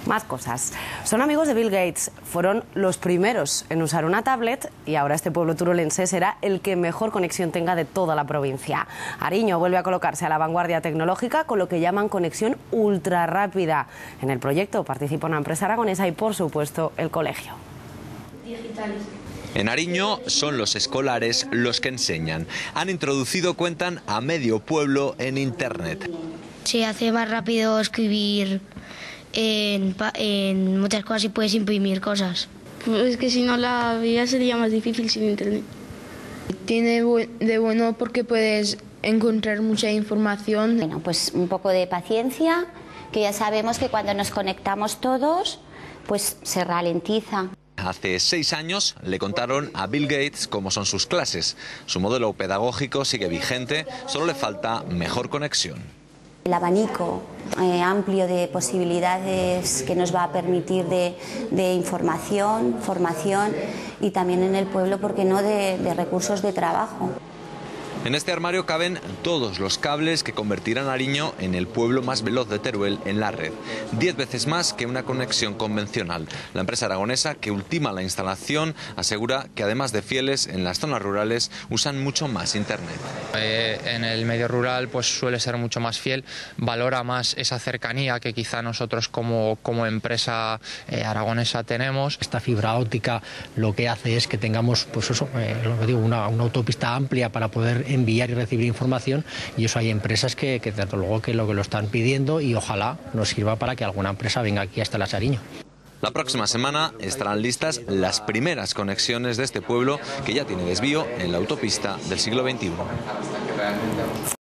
Más cosas. Son amigos de Bill Gates. Fueron los primeros en usar una tablet y ahora este pueblo turolense será el que mejor conexión tenga de toda la provincia. Ariño vuelve a colocarse a la vanguardia tecnológica con lo que llaman conexión ultra rápida. En el proyecto participa una empresa aragonesa y, por supuesto, el colegio. En Ariño son los escolares los que enseñan. Han introducido, cuentan, a medio pueblo en Internet. Se hace más rápido escribir en muchas cosas y puedes imprimir cosas. Es que si no, la vida sería más difícil sin internet. Tiene de bueno porque puedes encontrar mucha información. Bueno, pues un poco de paciencia, que ya sabemos que cuando nos conectamos todos, pues se ralentiza. Hace 6 años le contaron a Bill Gates cómo son sus clases. Su modelo pedagógico sigue vigente, solo le falta mejor conexión. El abanico amplio de posibilidades que nos va a permitir de información, formación y también en el pueblo, ¿por qué no?, de recursos de trabajo. En este armario caben todos los cables que convertirán a Ariño en el pueblo más veloz de Teruel en la red. 10 veces más que una conexión convencional. La empresa aragonesa que ultima la instalación asegura que además de fieles en las zonas rurales usan mucho más internet. En el medio rural pues suele ser mucho más fiel, valora más esa cercanía que quizá nosotros como empresa aragonesa tenemos. Esta fibra óptica lo que hace es que tengamos pues eso, lo que digo, una autopista amplia para poder enviar y recibir información, y eso hay empresas que desde luego que lo están pidiendo, y ojalá nos sirva para que alguna empresa venga aquí hasta Las Ariño. La próxima semana estarán listas las primeras conexiones de este pueblo que ya tiene desvío en la autopista del siglo XXI.